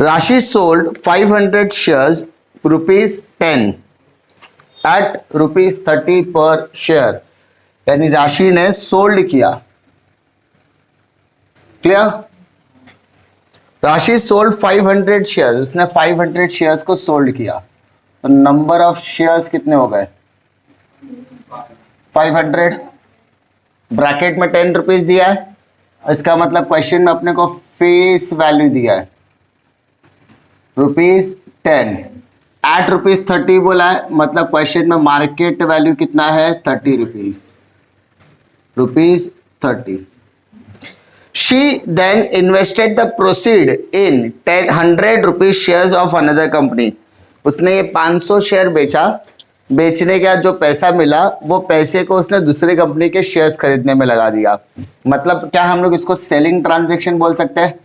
राशि sold 500 shares ₹10 at ₹30 per share, यानी राशि ने सोल्ड किया। क्लियर? राशि सोल्ड 500 शेयर्स, उसने 500 शेयर्स को सोल्ड किया, तो नंबर ऑफ शेयर्स कितने हो गए? 500। ब्रैकेट में 10 रुपीज दिया है, इसका मतलब क्वेश्चन में अपने को फेस वैल्यू दिया है ₹10 एट ₹30 बोला है, मतलब क्वेश्चन में मार्केट वैल्यू कितना है? 30 rupees 30। She then invested the proceed in 100 rupees shares of another company. उसने ये 500 शेयर बेचा, बेचने का जो पैसा मिला वो पैसे को उसने दूसरी कंपनी के शेयर्स खरीदने में लगा दिया। मतलब क्या हम लोग इसको सेलिंग ट्रांजैक्शन बोल सकते हैं?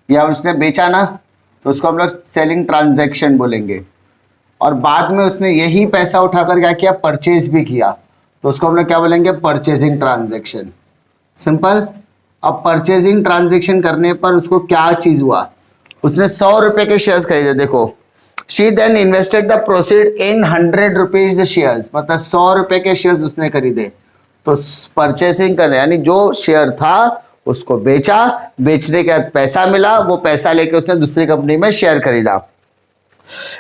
या उसने बेचा ना, तो उसको हम लोग सेलिंग ट्रांजैक्शन बोलेंगे। और बाद में उसने यही पैसा उठाकर क्या किया? परचेज भी किया, तो उसको हम लोग क्या बोलेंगे? Purchasing transaction. सिंपल। अब परचेजिंग ट्रांजैक्शन करने पर उसको क्या चीज हुआ? उसने 100 रुपए के शेयर्स खरीदे। देखो, she then invested the proceed in 100 rupees shares, मतलब 100 रुपए के शेयर्स उसने खरीदे। तो परचेसिंग कर, यानी जो शेयर था उसको बेचा, बेचने के बाद पैसा मिला, वो पैसा लेके उसने दूसरी कंपनी में शेयर खरीदा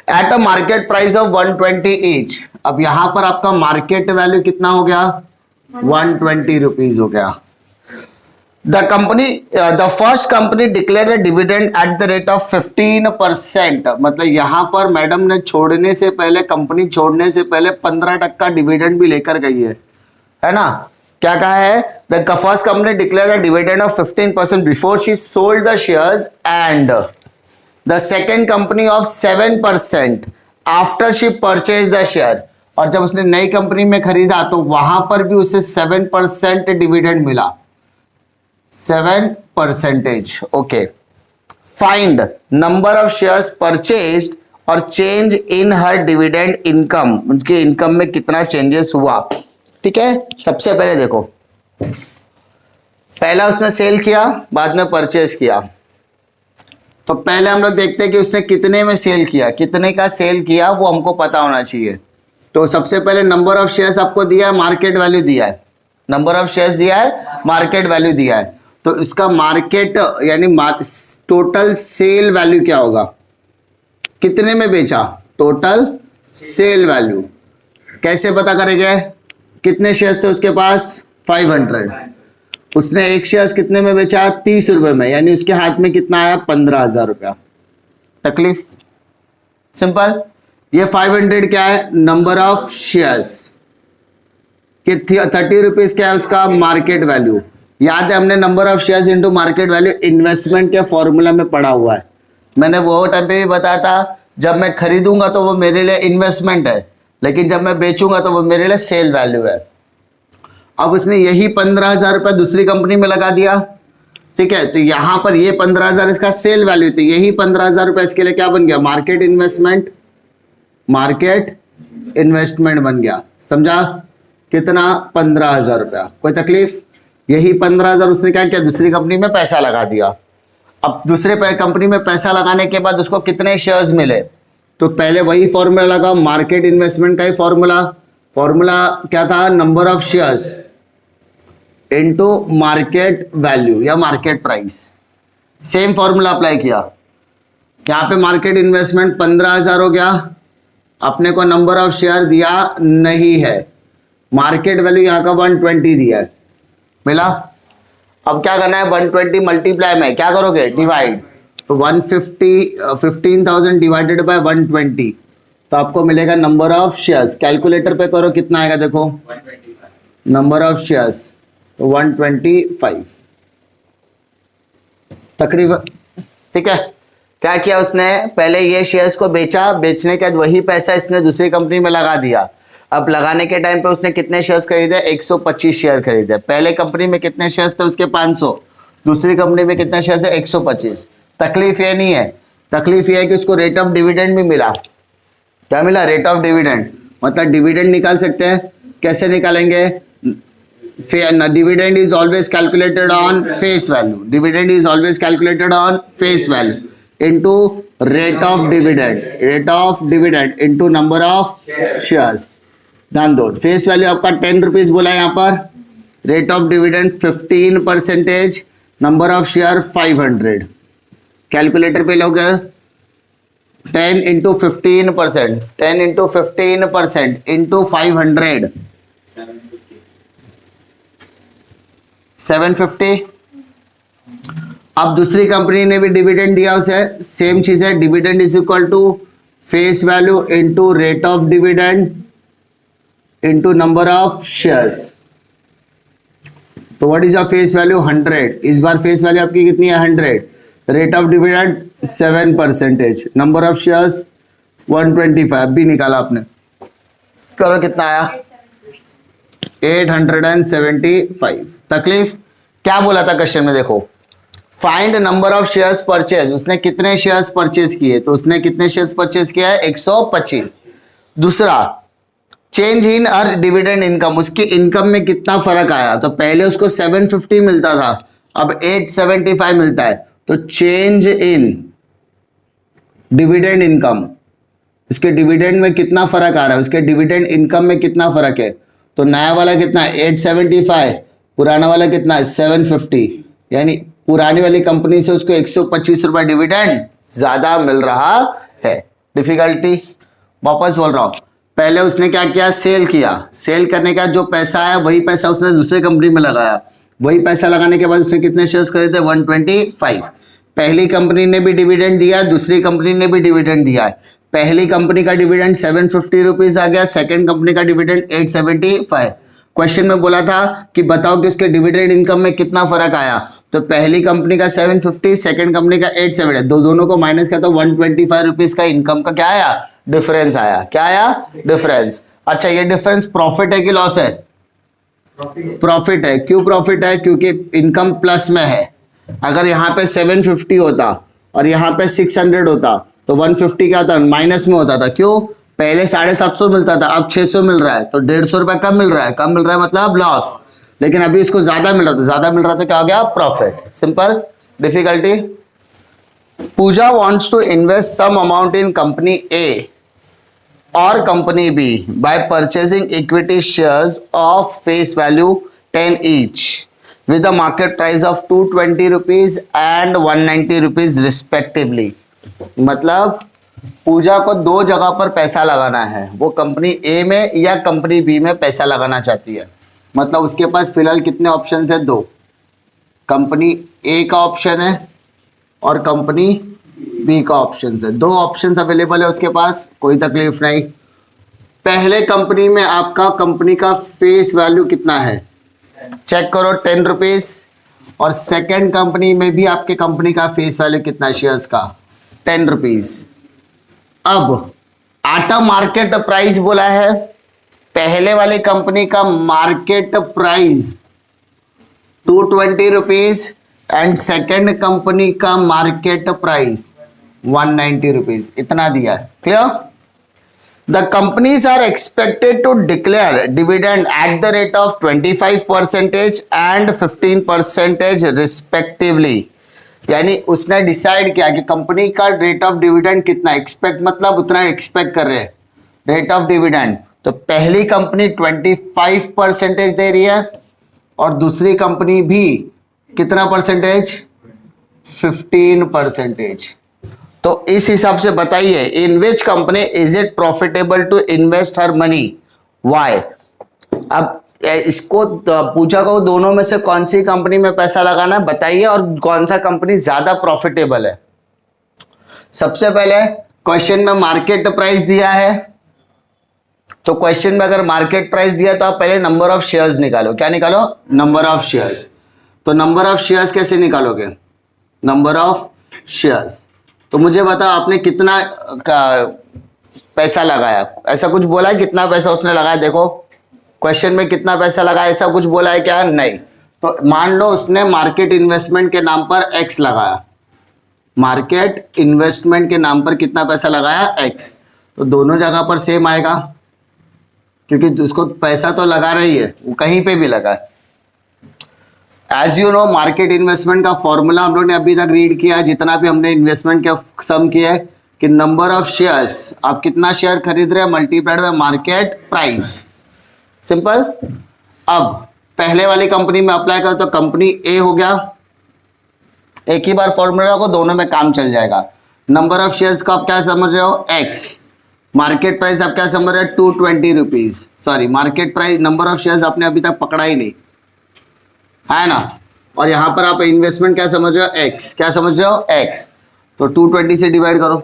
eight a market price of 120 each. अब यहां पर आपका मार्केट वैल्यू कितना हो गया? 120 रुपीज हो गया। The first company declared a dividend at the rate of 15%, मतलब यहां पर मैडम ने छोड़ने से पहले, कंपनी छोड़ने से पहले 15% डिविडेंड भी लेकर गई है ना? क्या कहा है? The first company declared a dividend of 15% before she sold the shares and the second company of 7% after she purchased the share। और जब उसने नई कंपनी में खरीदा तो वहां पर भी उसे 7% डिविडेंड मिला, 7%। Okay. Find number of shares purchased और change in her dividend income, उनके इनकम में कितना चेंजेस हुआ। ठीक है, सबसे पहले देखो, पहला उसने सेल किया, बाद में परचेज किया। तो पहले हम लोग देखते हैं कि उसने कितने में सेल किया, कितने का सेल किया वो हमको पता होना चाहिए। तो सबसे पहले नंबर ऑफ शेयर्स आपको दिया है, मार्केट वैल्यू दिया है, नंबर ऑफ शेयर्स दिया है, मार्केट वैल्यू दिया है। तो इसका मार्केट यानी टोटल सेल वैल्यू क्या होगा? कितने में बेचा? टोटल सेल वैल्यू कैसे पता करेंगे? कितने शेयर्स थे उसके पास? 500। उसने एक शेयर्स कितने में बेचा? 30 रुपए में, यानी उसके हाथ में कितना आया? 15,000 रुपया। तकलीफ? सिंपल। ये 500 क्या है? Number of shares. कि 30 रुपीज क्या है उसका? Market value. याद है हमने number of shares into market value investment के फॉर्मूला में पढ़ा हुआ है। मैंने वो टाइम पे भी बताया था, जब मैं खरीदूंगा तो वो मेरे लिए इन्वेस्टमेंट है, लेकिन जब मैं बेचूंगा तो वो मेरे लिए सेल वैल्यू है। अब उसने यही 15,000 रुपये दूसरी कंपनी में लगा दिया। ठीक है, तो यहां पर ये 15,000 इसका सेल वैल्यू थी, यही 15,000 रुपये इसके लिए क्या बन गया? मार्केट इन्वेस्टमेंट, मार्केट इन्वेस्टमेंट बन गया। समझा? कितना? 15,000 रुपया। कोई तकलीफ? यही 15,000 उसने क्या किया? दूसरी कंपनी में पैसा लगा दिया। अब दूसरे कंपनी में पैसा लगाने के बाद उसको कितने शेयर्स मिले? तो पहले वही फॉर्मूला लगा, मार्केट इन्वेस्टमेंट का ही फॉर्मूला। फॉर्मूला क्या था? Number of shares into market value या market price. Same formula apply किया। यहाँ पे मार्केट इन्वेस्टमेंट 15,000 हो गया, अपने को नंबर ऑफ शेयर दिया नहीं है, मार्केट वैल्यू यहाँ का 120 दिया है, मिला। अब क्या करना है? 120 मल्टीप्लाई में क्या करोगे? डिवाइड। तो 15,000 डिवाइडेड बाय 120, तो आपको मिलेगा नंबर ऑफ शेयर्स। कैलकुलेटर पे करो, कितना आएगा? देखो, नंबर ऑफ शेयर्स तो 125 तकरीबन। ठीक है, क्या किया उसने? पहले ये शेयर्स को बेचा, बेचने के बाद वही पैसा इसने दूसरी कंपनी में लगा दिया। अब लगाने के टाइम पे उसने कितने शेयर्स खरीदे? 125 शेयर खरीदे। पहले कंपनी में कितने शेयर्स थे उसके? 500। दूसरी कंपनी में कितने शेयर्स है? 125। तकलीफ ये नहीं है, तकलीफ ये है कि उसको रेट ऑफ डिविडेंड भी मिला। क्या मिला? Rate of dividend. मतलब डिविडेंड निकाल सकते हैं। कैसे निकालेंगे? dividend is always calculated on face value. Dividend is always calculated on face value into rate of dividend. Rate of dividend into number of shares. ध्यान दो, फेस वैल्यू आपका 10 rupees बोला है यहाँ पर, rate of dividend 15%, number of share 500. Calculator पे लोग 10 into 15%, 10 into 15% into 500, 750. अब दूसरी कंपनी ने भी डिविडेंड दिया उसे, सेम चीज है, dividend is equal to face value into rate of dividend into number of shares. तो what is your face value? 100. इस बार फेस वैल्यू आपकी कितनी है? 100. Rate of dividend 7%, number of shares 125. भी निकाला आपने, करो कितना आया? 875. तकलीफ क्या बोला था क्वेश्चन में? देखो, find number of shares purchase. उसने कितने शेयर्स परचेज किए? तो उसने कितने शेयर्स परचेज किया है? 125. दूसरा, change in her dividend income. उसकी इनकम में कितना फर्क आया? तो पहले उसको 750 मिलता था, अब 875 मिलता है. तो चेंज इन डिविडेंड इनकम, इसके डिविडेंड में कितना फर्क आ रहा है? उसके डिविडेंड इनकम में कितना फर्क है? तो नया वाला कितना है? 875. पुराना वाला कितना है? 750. यानी पुरानी वाली कंपनी से उसको 125 रुपए डिविडेंड ज्यादा मिल रहा है. डिफिकल्टी वापस बोल रहा हूं, पहले उसने क्या किया? सेल किया. सेल करने का जो पैसा आया वही पैसा उसने दूसरे कंपनी में लगाया. वही पैसा लगाने के बाद उसने कितने शेयर्स खरीदे? 125. पहली कंपनी ने भी डिविडेंड दिया, दूसरी कंपनी ने भी डिविडेंड दिया है. पहली कंपनी का डिविडेंड 750 रुपीज आ गया, सेकंड कंपनी का डिविडेंड 875. क्वेश्चन में बोला था कि बताओ कि उसके डिविडेंड इनकम में कितना फर्क आया. तो पहली कंपनी का 750, सेकंड कंपनी का 870, दोनों को माइनस किया तो 125 रुपीज का इनकम का क्या आया? डिफरेंस आया. क्या आया? डिफरेंस. अच्छा, ये डिफरेंस प्रॉफिट है कि लॉस है? प्रॉफिट है. क्यों प्रॉफिट है? क्योंकि इनकम प्लस में है. अगर यहाँ पे 750 होता और यहाँ पे 600 होता तो 150 क्या होता? माइनस में होता था. क्यों? पहले 750 मिलता था, अब 600 मिल रहा है, तो 150 रुपए कम मिल रहा है. कम मिल रहा है मतलब लॉस. लेकिन अभी इसको ज्यादा मिल रहा था, ज्यादा मिल रहा था, क्या हो गया? Profit. Simple. Difficulty, Puja wants to invest some amount in company A or company B by purchasing equity shares of face value 10 each with a market price of 220 rupees and 190 rupees respectively. मतलब पूजा को दो जगह पर पैसा लगाना है. वो company ए में या कंपनी बी में पैसा लगाना चाहती है. मतलब उसके पास फिलहाल कितने ऑप्शन है? दो. कंपनी ए का ऑप्शन है और कंपनी बी का ऑप्शन है. दो ऑप्शंस अवेलेबल है उसके पास, कोई तकलीफ नहीं. पहले कंपनी में आपका कंपनी का फेस वैल्यू कितना है? चेक करो, 10 रुपीज. और सेकेंड कंपनी में भी आपके कंपनी का फेस वैल्यू कितना शेयर्स का? 10 रुपीज. अब आटा मार्केट प्राइस बोला है, पहले वाली कंपनी का market price 220 rupees and second company का मार्केट प्राइस 190 रुपीज. इतना दिया. Clear? The companies are expected to declare dividend at the rate of 25% and 15% respectively. यानी उसने डिसाइड किया कि कंपनी का रेट ऑफ डिविडेंड कितना एक्सपेक्ट, मतलब उतना एक्सपेक्ट कर रहे हैं रेट ऑफ डिविडेंड. तो पहली कंपनी 25% दे रही है और दूसरी कंपनी भी कितना परसेंटेज? 15%. तो इस हिसाब से बताइए, in which company is it profitable to invest her money? Why? अब इसको पूछा को दोनों में से कौन सी कंपनी में पैसा लगाना है बताइए, और कौन सा कंपनी ज्यादा प्रॉफिटेबल है. सबसे पहले क्वेश्चन में मार्केट प्राइस दिया है, तो क्वेश्चन में अगर मार्केट प्राइस दिया तो आप पहले नंबर ऑफ शेयर्स निकालो. क्या निकालो? Number of shares. तो नंबर ऑफ शेयर्स कैसे निकालोगे? Number of shares. तो मुझे बताओ आपने कितना का पैसा लगाया? ऐसा कुछ बोला है कितना पैसा उसने लगाया? देखो क्वेश्चन में कितना पैसा लगाया ऐसा कुछ बोला है क्या? नहीं. तो मान लो उसने मार्केट इन्वेस्टमेंट के नाम पर एक्स लगाया. मार्केट इन्वेस्टमेंट के नाम पर कितना पैसा लगाया? एक्स. तो दोनों जगह पर सेम आएगा क्योंकि उसको पैसा तो लगा रही है, वो कहीं पे भी लगा है. As you know market investment का फॉर्मूला हम लोग ने अभी तक रीड किया, जितना भी हमने इन्वेस्टमेंट का सम किया है कि नंबर ऑफ शेयर्स, आप कितना शेयर खरीद रहे हैं multiplied by market price. Simple. अब पहले वाली कंपनी में अप्लाई करो तो कंपनी ए हो गया, एक ही बार फॉर्मूला को दोनों में काम चल जाएगा। नंबर ऑफ शेयर्स का आप क्या समझ रहे हो एक्स, मार्केट प्राइस आप क्या समझ रहे हो 220 rupees, sorry market price, number of shares आपने अभी तक पकड़ा ही नहीं है ना। और यहां पर आप इन्वेस्टमेंट क्या समझ रहे हो एक्स, क्या समझ रहे हो एक्स, तो 220 से डिवाइड करो,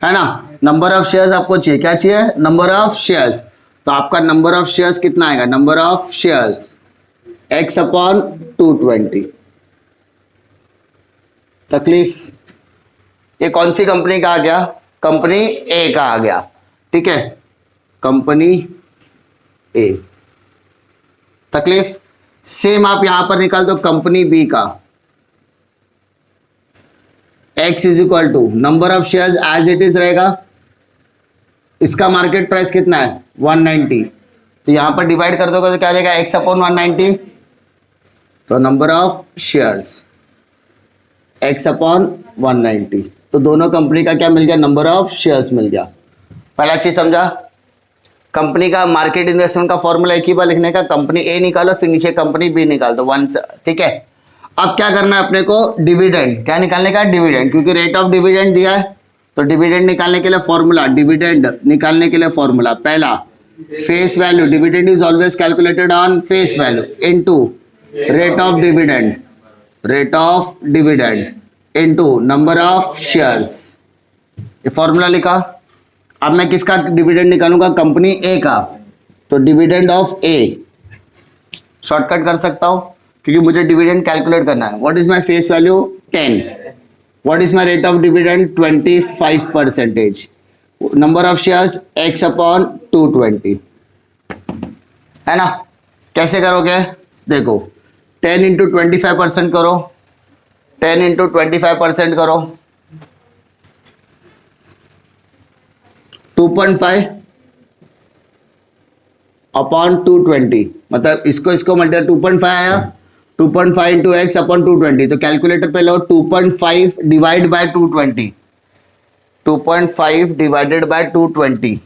है ना। नंबर ऑफ शेयर्स आपको चाहिए, क्या चाहिए नंबर ऑफ शेयर्स, तो आपका नंबर ऑफ शेयर्स कितना आएगा, number of shares x upon 220। तकलीफ, ये कौन सी कंपनी का आ गया, कंपनी ए का आ गया, ठीक है, कंपनी ए। तकलीफ, सेम आप यहां पर निकाल दो कंपनी बी का, x is equal to number of shares as it is रहेगा, इसका मार्केट प्राइस कितना है 190, तो यहां पर डिवाइड कर दोगे तो क्या आ जाएगा x अपॉन 190, तो number of shares x upon 190, तो दोनों कंपनी का क्या मिल गया, नंबर ऑफ शेयर्स मिल गया। पहला चीज समझा, कंपनी का मार्केट इन्वेस्टमेंट का फॉर्मूला एक ही बार लिखने का, कंपनी ए निकालो फिर नीचे कंपनी बी निकाल दो वन, ठीक है। अब क्या करना है अपने को, डिविडेंड क्या निकालने का, डिविडेंड, क्योंकि रेट ऑफ डिविडेंड दिया है तो डिविडेंड निकालने के लिए फॉर्मूला, डिविडेंड निकालने के लिए फॉर्मूला पहला face value, dividend is always calculated on face value into rate of dividend, rate of dividend into number of shares, ये फॉर्मूला लिखा। अब मैं किसका डिविडेंड निकालूंगा, कंपनी ए का, तो डिविडेंड ऑफ ए शॉर्टकट कर सकता हूं क्योंकि मुझे डिविडेंड कैलकुलेट करना है। What is my face value 10, what is my rate of dividend 25%, number of shares x upon 220, है ना। कैसे करोगे, देखो 10 इंटू 25% करो, 10 इंटू 25% करो, 2.5 अपॉन 220, मतलब इसको मल्टीप्लाई 2.5 आया, 2.5 इंटू एक्स अपॉन 220, तो कैलकुलेटर पे लो 2.5 divide by 220, 2.5 divided by 220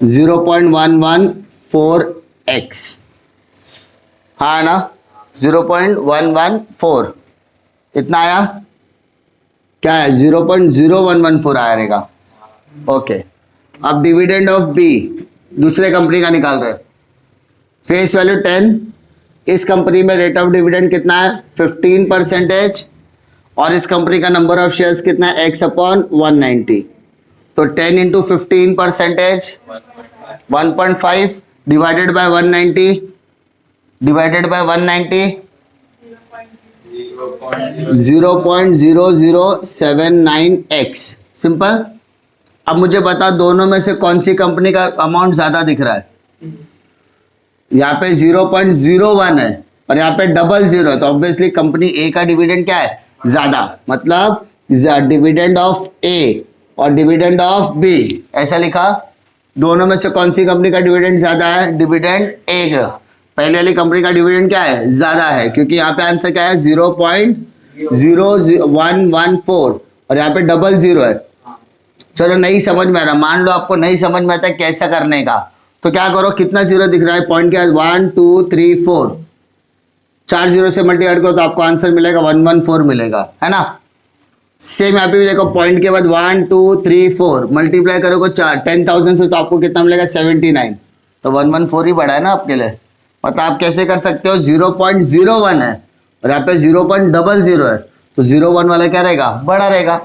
0.114x, हाँ ना 0.114, इतना आया, क्या है 0.0114 आया रहेगा, ओके। अब डिविडेंड ऑफ बी दूसरे कंपनी का निकाल रहे, फेस वैल्यू 10, इस कंपनी में रेट ऑफ डिविडेंड कितना है 15%, और इस कंपनी का नंबर ऑफ शेयर्स कितना है x अपॉन 190, तो 10 into 15% 1.5 divided by 190, divided by 190 0.0079x, simple. अब मुझे बता दोनों में से कौन सी कंपनी का अमाउंट ज्यादा दिख रहा है, यहाँ पे 0.01 है और यहाँ पे 00 है, तो ऑब्वियसली कंपनी ए का डिविडेंड क्या है ज्यादा, मतलब डिविडेंड ऑफ ए और डिविडेंड ऑफ बी, ऐसा लिखा। दोनों में से कौन सी कंपनी का डिविडेंड ज्यादा है, डिविडेंड ए का, पहले वाली कंपनी का डिविडेंड क्या है ज्यादा है, क्योंकि यहाँ पे आंसर क्या है 0.0114 और यहाँ पे 00 है। चलो नहीं समझ में आ रहा, मान लो आपको नहीं समझ में आता है कैसा करने का, तो क्या करो, कितना जीरो दिख रहा है, पॉइंट क्या है 1 2 3 4, 4 जीरो से मल्टीप्लाई करो तो आपको आंसर मिलेगा 114 मिलेगा, है ना। सेम यहाँ पे भी देखो पॉइंट के बाद 1 2 3 4 मल्टीप्लाई करोगे 10,000 से तो आपको कितना मिलेगा 79, तो 114 ही बड़ा है ना आपके लिए। मतलब आप कैसे कर सकते हो, 0.01 है और यहाँ पे 0.00 है, तो 01 वाला क्या रहेगा बड़ा रहेगा,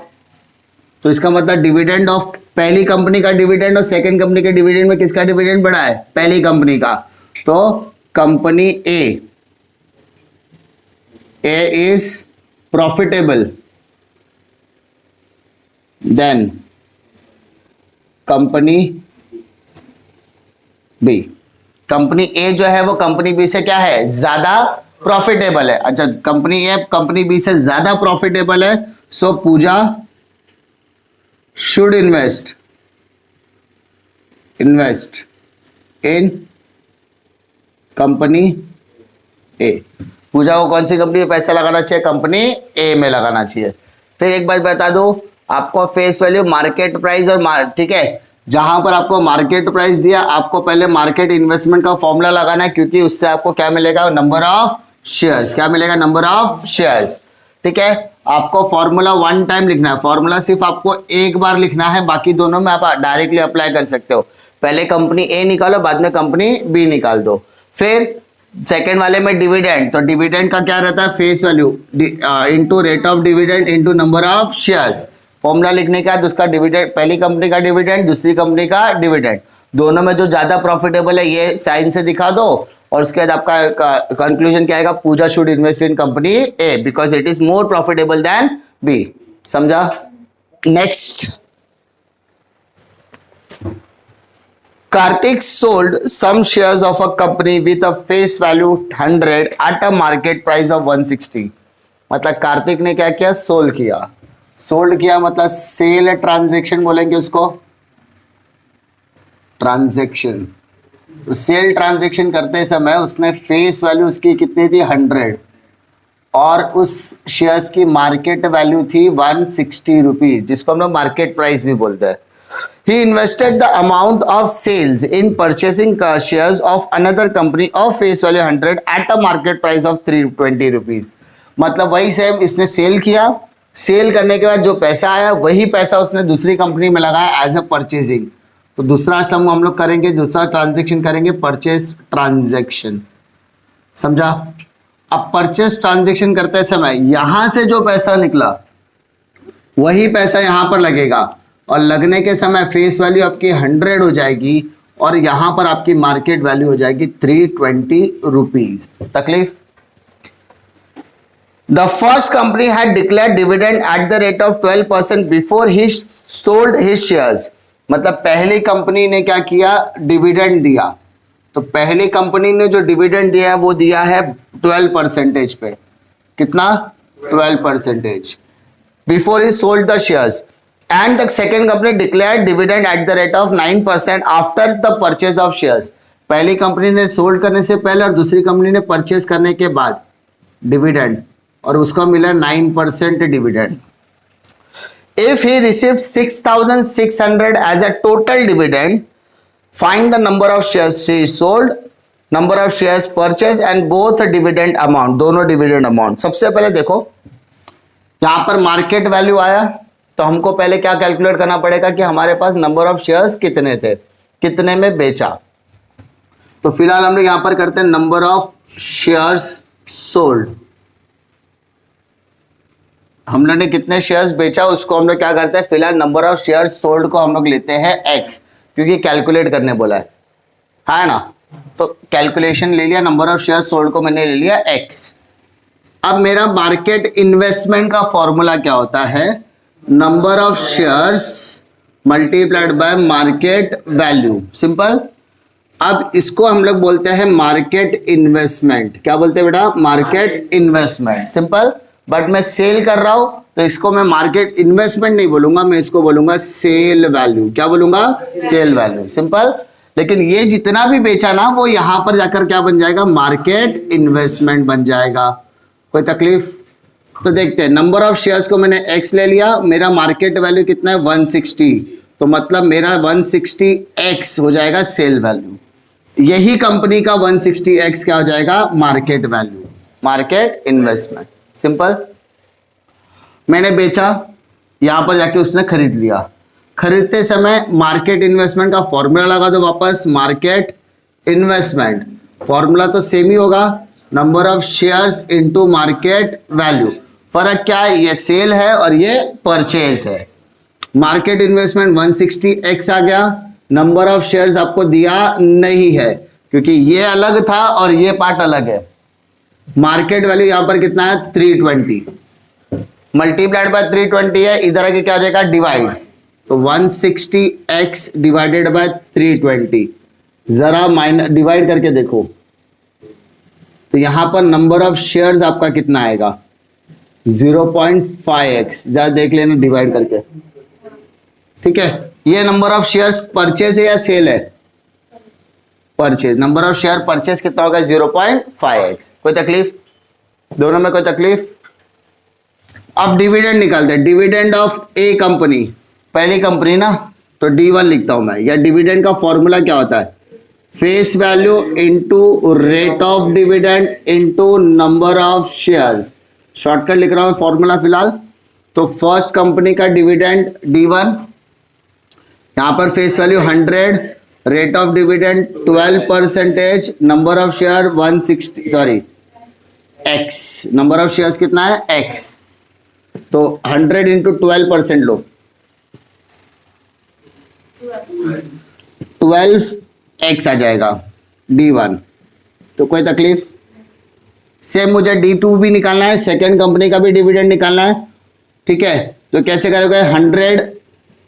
तो इसका मतलब डिविडेंड ऑफ पहली कंपनी का डिविडेंड और सेकंड कंपनी के डिविडेंड में किसका डिविडेंड बड़ा है, पहली कंपनी का, तो company A is profitable than company B. Company A जो है वो कंपनी बी से क्या है ज्यादा प्रॉफिटेबल है। अच्छा, कंपनी ए कंपनी बी से ज्यादा प्रॉफिटेबल है, सो पूजा should invest in कंपनी ए। पूजा को कौन सी कंपनी में पैसा लगाना चाहिए? कंपनी ए में लगाना चाहिए। फिर एक बात बता दो, आपको फेस वैल्यू, मार्केट प्राइस और ठीक है, जहां पर आपको मार्केट प्राइस दिया आपको पहले मार्केट इन्वेस्टमेंट का फॉर्मूला लगाना है, क्योंकि उससे आपको क्या मिलेगा? Number of shares. क्या मिलेगा? Number of shares. ठीक है, आपको फॉर्मूला वन टाइम लिखना है, फॉर्मूला सिर्फ आपको एक बार लिखना है, बाकी दोनों में आप डायरेक्टली अप्लाई कर सकते हो। पहले कंपनी ए निकालो, बाद में कंपनी बी निकाल दो। फिर सेकेंड वाले में डिविडेंड, तो डिविडेंड का क्या रहता है? Face value into rate of dividend into number of shares. Formula लिखने का है तो उसका डिविडेंड, पहली कंपनी का डिविडेंड, दूसरी कंपनी का डिविडेंड, दोनों में जो ज्यादा प्रॉफिटेबल है ये साइन से दिखा दो, और उसके बाद आपका कंक्लूजन क्या आएगा? Pooja should invest in company A because it is more profitable than B. समझा? Next, Karthik sold some shares of a company with a face value 100 at a market price of 160। मतलब कार्तिक ने क्या किया? सोल्ड किया। Sold किया मतलब sale transaction बोलेंगे उसको, ट्रांजैक्शन। तो सेल ट्रांजैक्शन करते समय उसने फेस वैल्यू उसकी कितनी थी? 100, और उस शेयर्स की मार्केट वैल्यू थी 160 रुपीज, जिसको हम लोग मार्केट प्राइस भी बोलते हैं। He invested the amount of sales in purchasing shares of another company of face value 100 at a market price of 320 rupees। मतलब वही सेम इसने सेल किया, सेल करने के बाद जो पैसा आया वही पैसा उसने दूसरी कंपनी में लगाया एज अ परचेजिंग। तो दूसरा सम हम लोग करेंगे, दूसरा ट्रांजेक्शन करेंगे, परचेज ट्रांजेक्शन। समझा? अब परचेज ट्रांजेक्शन करते समय यहां से जो पैसा निकला वही पैसा यहां पर लगेगा, और लगने के समय फेस वैल्यू आपकी 100 हो जाएगी और यहां पर आपकी मार्केट वैल्यू हो जाएगी 320 रुपीज। तकलीफ? The first company had declared dividend at the rate of 12% before he sold his shares. मतलब पहली कंपनी ने क्या किया? डिविडेंड दिया। तो पहली कंपनी ने जो डिविडेंड दिया है वो दिया है 12% पे। कितना? 12% before he sold the shares. And the second company declared dividend at the rate of 9% after the purchase of shares। पहली कंपनी ने सोल्ड करने से पहले और दूसरी कंपनी ने परचेज करने के बाद डिविडेंड, और उसको मिला 9% dividend. If he received 6,600 as a total dividend, find the number of shares he sold, number of shares purchased and both dividend amount, दोनों डिविडेंड अमाउंट। सबसे पहले देखो यहां पर मार्केट वैल्यू आया, तो हमको पहले क्या कैलकुलेट करना पड़ेगा कि हमारे पास नंबर ऑफ शेयर्स कितने थे, कितने में बेचा। तो फिलहाल हम लोग यहां पर करते हैं नंबर ऑफ शेयर्स सोल्ड। हम लोग ने कितने शेयर्स बेचा उसको हम लोग क्या करते हैं? फिलहाल नंबर ऑफ शेयर्स सोल्ड को हम लोग लेते हैं x, क्योंकि कैलकुलेट करने बोला है ना। तो कैलकुलेशन ले लिया, नंबर ऑफ शेयर्स सोल्ड को मैंने ले लिया x। अब मेरा मार्केट इन्वेस्टमेंट का फॉर्मूला क्या होता है? Number of shares multiplied by market value. Simple. अब इसको हम लोग बोलते हैं मार्केट इन्वेस्टमेंट। क्या बोलते हैं बेटा? Market investment. सिंपल। बट मैं सेल कर रहा हूं तो इसको मैं मार्केट इन्वेस्टमेंट नहीं बोलूंगा, मैं इसको बोलूंगा सेल वैल्यू। क्या बोलूंगा? Sale value. सिंपल। लेकिन ये जितना भी बेचा ना वो यहां पर जाकर क्या बन जाएगा? मार्केट इन्वेस्टमेंट बन जाएगा। कोई तकलीफ? तो देखते हैं, नंबर ऑफ शेयर्स को मैंने x ले लिया, मेरा मार्केट वैल्यू कितना है? 160, तो मतलब मेरा 160x हो जाएगा सेल वैल्यू। यही कंपनी का 160x क्या हो जाएगा? Market value, market investment. Simple. मैंने बेचा, यहां पर जाके उसने खरीद लिया। खरीदते समय मार्केट इन्वेस्टमेंट का फॉर्मूला लगा दो वापस, मार्केट इन्वेस्टमेंट। फॉर्मूला तो सेम ही होगा, number of shares into market value. फर्क क्या है? ये सेल है और ये परचेज है। मार्केट इन्वेस्टमेंट 160x आ गया, नंबर ऑफ शेयर्स आपको दिया नहीं है क्योंकि ये अलग था और ये पार्ट अलग है। मार्केट वैल्यू यहां पर कितना है? 320 मल्टीप्लाइड बाय 320 है, इधर आके क्या हो जाएगा? डिवाइड। तो 160x डिवाइडेड बाय 320, जरा माइनस डिवाइड करके देखो तो यहां पर नंबर ऑफ शेयर्स आपका कितना आएगा? 0.5x। जरा देख लेना डिवाइड करके। ठीक है, ये नंबर ऑफ शेयर्स परचेज है या सेल है? Purchase, number of share purchase कितना होगा 0.5x। कोई तकलीफ, दोनों में कोई तकलीफ? अब डिविडेंड निकालते हैं, डिविडेंड ऑफ ए कंपनी, पहली कंपनी ना, तो D1 लिखता हूं मैं। या डिविडेंड का फॉर्मूला क्या होता है? Face value into rate of dividend into number of shares. Shortcut लिख रहा हूं फॉर्मूला फिलहाल। तो फर्स्ट कंपनी का डिविडेंड D1, यहां पर face value 100, rate of dividend 12%, number of share 160, sorry x, number of shares कितना है x, तो 100 इंटू 12% लो, 12x आ जाएगा D1। तो कोई तकलीफ? सेम मुझे D2 भी निकालना है, सेकेंड कंपनी का भी डिविडेंड निकालना है, ठीक है। तो कैसे करोगे? 100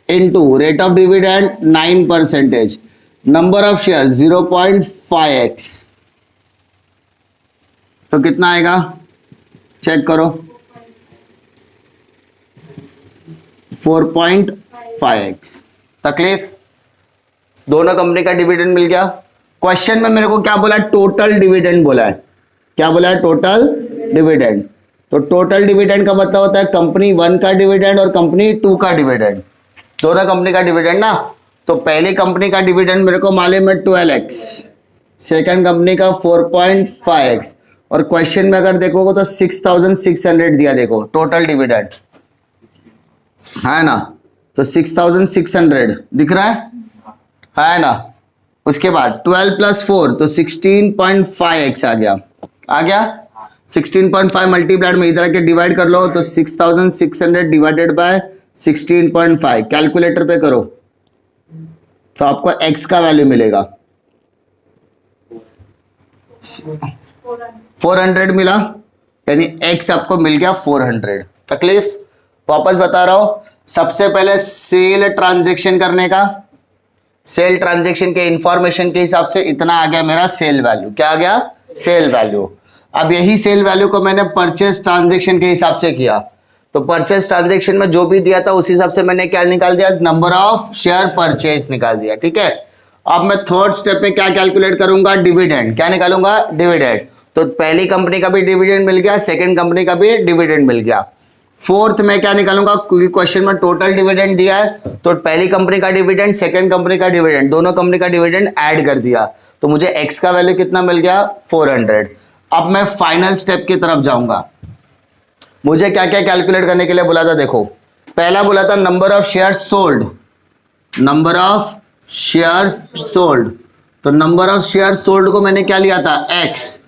into rate of dividend 9%, number of share 0.5x, तो कितना आएगा चेक करो, 4.5x। तकलीफ? दोनों कंपनी का डिविडेंड मिल गया। क्वेश्चन में मेरे को क्या बोला? टोटल डिविडेंड बोला है। क्या बोला है? Total dividend. तो टोटल डिविडेंड का मतलब होता है कंपनी 1 का डिविडेंड और कंपनी 2 का डिविडेंड, दोनों कंपनी का डिविडेंड ना। तो पहली कंपनी का डिविडेंड मेरे को मालूम है 12x, सेकेंड कंपनी का 4.5x, और क्वेश्चन में अगर देखोगे तो 6600 दिया, देखो टोटल डिविडेंड है ना, तो 6600 दिख रहा है ना। उसके बाद 12 + 4 तो 16.5x आ गया, 16.5 मल्टीप्लाइड में इधर के डिवाइड कर लो, तो 6600 डिवाइडेड बाय 16.5, कैलकुलेटर पे करो तो आपको x का वैल्यू मिलेगा 400 मिला, यानी x आपको मिल गया 400। तकलीफ? वापस बता रहा हूं, सबसे पहले सेल ट्रांजैक्शन करने का, सेल ट्रांजैक्शन के इंफॉर्मेशन के हिसाब से इतना आ गया मेरा सेल वैल्यू। क्या आ गया? Sale value. अब यही सेल वैल्यू को मैंने परचेस ट्रांजैक्शन के हिसाब से किया, तो परचेस ट्रांजैक्शन में जो भी दिया था उस हिसाब से मैंने क्या निकाल दिया? नंबर ऑफ शेयर परचेस निकाल दिया, ठीक है। अब मैं थर्ड स्टेप में क्या कैलकुलेट करूंगा? डिविडेंड। क्या निकालूंगा? डिविडेंड। तो पहली कंपनी का भी डिविडेंड मिल गया, सेकंड कंपनी का भी डिविडेंड मिल गया। फोर्थ में क्या निकालूंगा? क्योंकि क्वेश्चन में टोटल डिविडेंड दिया है, तो पहली कंपनी का डिविडेंड, सेकंड कंपनी का डिविडेंड, दोनों कंपनी का डिविडेंड ऐड कर दिया, तो मुझे एक्स का वैल्यू कितना मिल गया? 400। अब मैं फाइनल स्टेप की तरफ जाऊंगा। मुझे क्या क्या कैलकुलेट करने के लिए बोला था? देखो, पहला बोला था number of share sold, number of shares sold. तो नंबर ऑफ शेयर सोल्ड को मैंने क्या लिया था? x।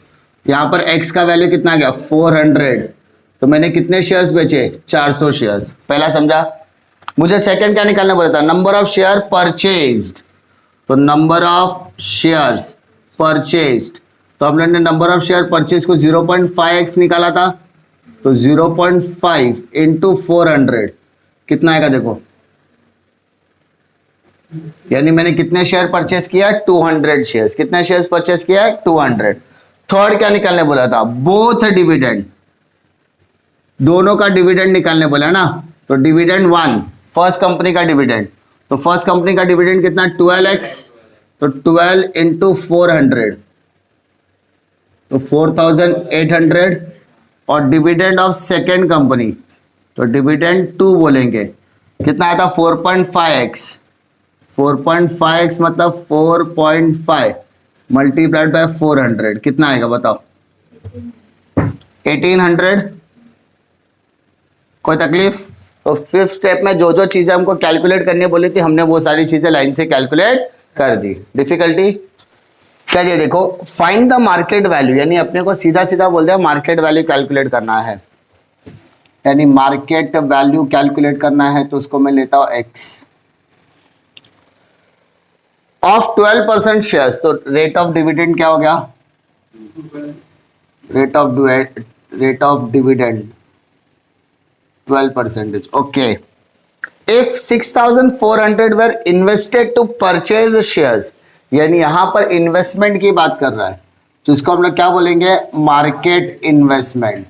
यहां पर x का वैल्यू कितना गया? 400। तो मैंने कितने शेयर्स बेचे? 400 शेयर्स। पहला समझा? मुझे सेकंड क्या निकालना बोला था? Number of share purchased. तो नंबर ऑफ शेयर्स परचेज्ड, तो हम लोगों ने नंबर ऑफ शेयर परचेज को 0.5x निकाला था, तो 0.5 इंटू 400 कितना आएगा? देखो, यानी मैंने कितने शेयर परचेस किया? 200 शेयर्स। कितने शेयर्स परचेस किया? 200। थर्ड क्या निकालने बोला था? बोथ डिविडेंड, दोनों का डिविडेंड निकालने बोला ना। तो डिविडेंड 1, फर्स्ट कंपनी का डिविडेंड, तो फर्स्ट कंपनी का डिविडेंड कितना? 12x, तो 12 इंटू 400 तो 4800। और डिविडेंड ऑफ सेकेंड कंपनी, तो डिविडेंड 2 बोलेंगे, कितना आया था? 4.5x। 4.5x मतलब 4.5 मल्टीप्लाइड बाय 400 कितना आएगा बताओ? 1800। कोई तकलीफ? तो फिफ्थ स्टेप में जो जो चीजें हमको कैलकुलेट करनी बोली थी, हमने वो सारी चीजें लाइन से कैलकुलेट कर दी। डिफिकल्टी क्या दिया? देखो, फाइंड द मार्केट वैल्यू, यानी अपने को सीधा सीधा बोल दिया मार्केट वैल्यू कैलकुलेट करना है, यानी मार्केट वैल्यू कैलकुलेट करना है, तो उसको मैं लेता हूं x ऑफ 12% शेयर्स। तो रेट ऑफ डिविडेंड क्या हो गया? Rate of dividend 12%। Okay, if 6400 were invested to purchase shares, यानी यहां पर इन्वेस्टमेंट की बात कर रहा है, तो इसको हम लोग क्या बोलेंगे? Market investment.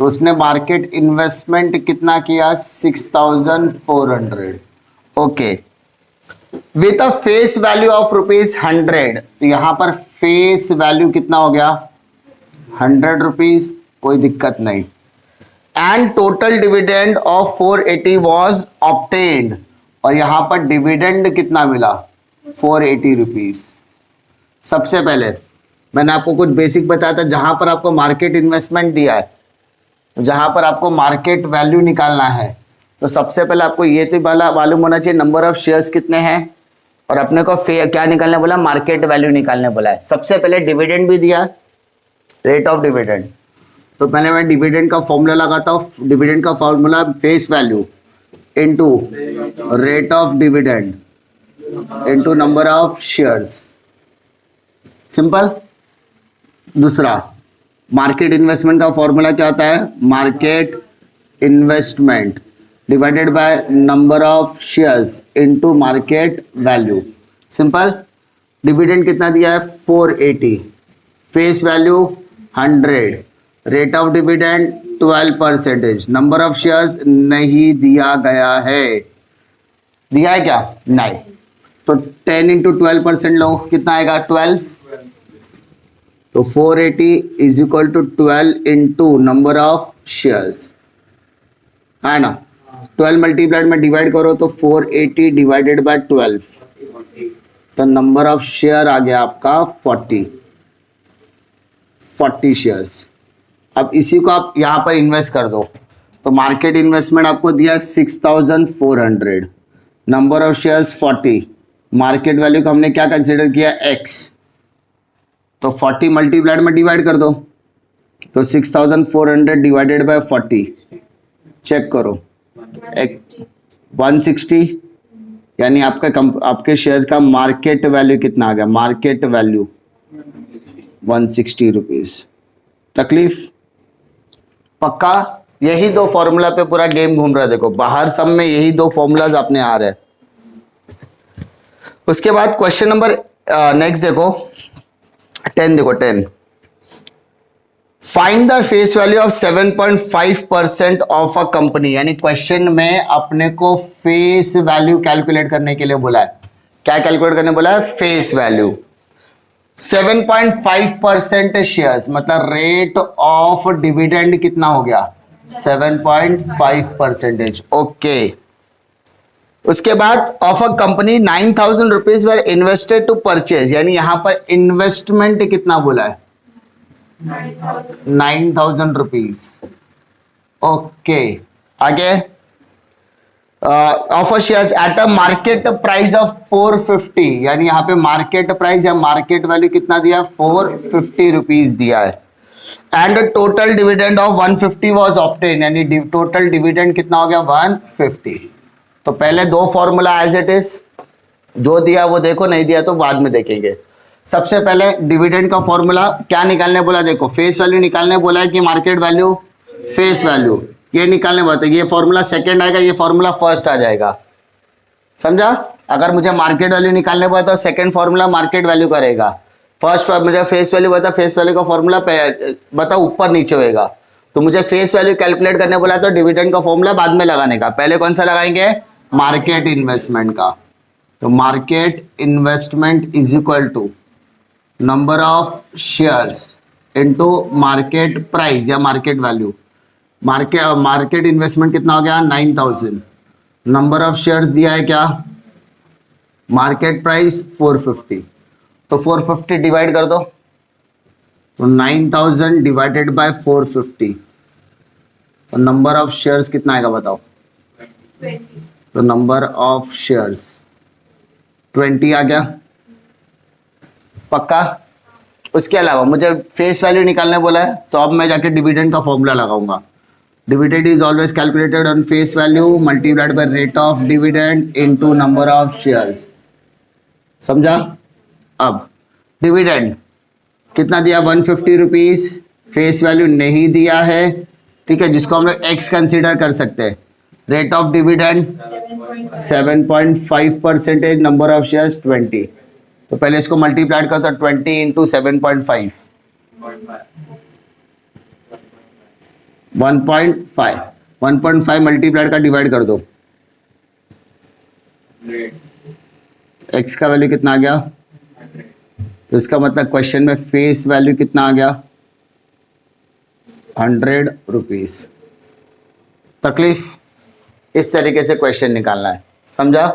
तो उसने मार्केट इन्वेस्टमेंट कितना किया? 6400। Okay, with a face value of ₹100। तो यहां पर फेस वैल्यू कितना हो गया, ₹100, कोई दिक्कत नहीं। And total dividend of 480 was obtained, और यहां पर डिविडेंड कितना मिला, ₹480। सबसे पहले मैंने आपको कुछ बेसिक बताया था, जहां पर आपको मार्केट इन्वेस्टमेंट दिया है, जहां पर आपको मार्केट वैल्यू निकालना है, तो सबसे पहले आपको ये तो मालूम होना चाहिए नंबर ऑफ शेयर्स कितने हैं, और अपने को क्या निकालने बोला, मार्केट वैल्यू निकालने बोला है। सबसे पहले डिविडेंड भी दिया, रेट ऑफ डिविडेंड। तो पहले मैं डिविडेंड का फॉर्मूला लगाता हूँ। डिविडेंड का formula face value into rate of dividend into number of shares, simple. दूसरा, मार्केट इन्वेस्टमेंट का फॉर्मूला क्या होता है, market investment divided by number of shares into market value, simple. Dividend कितना दिया है, 480, face value 100, rate of dividend 12%, number of shares नहीं दिया गया है। दिया है क्या, नहीं। तो 10 इंटू 12% लो, कितना आएगा, 12। तो 480 is equal to 12 into number of shares, है ना। 12 मल्टीप्लाइड में डिवाइड करो तो 480 डिवाइडेड बाय 12, तो नंबर ऑफ शेयर आ गया आपका 40 शेयर्स। अब इसी को आप यहां पर इन्वेस्ट कर दो, तो मार्केट इन्वेस्टमेंट आपको दिया 6400, number of shares 40, market value को हमने क्या कंसिडर किया, x, तो 40 मल्टीप्लाइड में डिवाइड कर दो, तो 6400 डिवाइडेड बाय 40, चेक करो, 160, यानी आपके शेयर का मार्केट वैल्यू कितना आ गया, मार्केट वैल्यू 160 रुपीज। तकलीफ पक्का, यही दो फॉर्मूला पे पूरा गेम घूम रहा है। देखो बाहर सब में यही दो फॉर्मूलाज अपने आ रहे हैं। उसके बाद क्वेश्चन नंबर नेक्स्ट देखो 10, देखो 10, find the face value of 7.5% of a company. यानी क्वेश्चन में अपने को फेस वैल्यू कैलकुलेट करने के लिए बोला है। क्या कैलकुलेट करने बोला है, फेस वैल्यू। 7.5% शेयर्स, मतलब रेट ऑफ डिविडेंड कितना हो गया, 7.5%। ओके, उसके बाद of a company 9000 rupees were invested to purchase, यानी यहां पर इन्वेस्टमेंट कितना बोला है, 9000 रुपीज। ओके, आगे offer shares at a market price of 450, यानी यहाँ पे मार्केट प्राइस या मार्केट वैल्यू कितना दिया, 450 रुपीज दिया है। And total dividend of 150 was obtain, यानी टोटल डिविडेंड कितना हो गया, 150। तो पहले दो फॉर्मूला एज इट इज, जो दिया वो देखो, नहीं दिया तो बाद में देखेंगे। सबसे पहले डिविडेंड का फॉर्मूला क्या निकालने बोला, देखो फेस वैल्यू निकालने बोला है कि मार्केट वैल्यू, फेस वैल्यू, ये निकालने बोला है। ये फॉर्मूला सेकंड आएगा, ये फॉर्मूला फर्स्ट आ जाएगा, समझा। अगर मुझे मार्केट वैल्यू निकालने बोला तो सेकंड फॉर्मूला मार्केट वैल्यू करेगा, फर्स्ट मुझे फेस वैल्यू बता, फेस वैल्यू का फॉर्मूला बता ऊपर नीचे होएगा। तो मुझे फेस वैल्यू कैलकुलेट करने बोला तो डिविडेंड का फॉर्मूला बाद में लगाने का, पहले कौन सा लगाएंगे, मार्केट इन्वेस्टमेंट का। तो market investment is equal to number of shares into market price या मार्केट वैल्यू। मार्केट इन्वेस्टमेंट कितना हो गया, 9000, नंबर ऑफ शेयर्स दिया है क्या, मार्केट प्राइस 450, तो 450 डिवाइड कर दो, तो 9000 डिवाइडेड बाय 450, तो नंबर ऑफ शेयर्स कितना आएगा बताओ, 20। तो नंबर ऑफ शेयर्स 20 आ गया, पक्का। उसके अलावा मुझे फेस वैल्यू निकालने बोला है, तो अब मैं जाके डिविडेंड का फॉर्मूला लगाऊंगा। Dividend is always calculated on face value multiplied by rate of dividend into number of shares, समझा। अब डिविडेंड कितना दिया, 150 रुपीज, फेस वैल्यू नहीं दिया है, ठीक है, जिसको हम लोग एक्स कंसिडर कर सकते हैं। Rate of dividend 7.5%, number of shares 20, तो पहले इसको मल्टीप्लाइड करता 20 इंटू 7.5, 1.5 मल्टीप्लाइड का डिवाइड कर दो, एक्स का वैल्यू कितना आ गया, तो इसका मतलब क्वेश्चन में फेस वैल्यू कितना आ गया, 100 रुपीज। तकलीफ इस तरीके से क्वेश्चन निकालना है, समझा।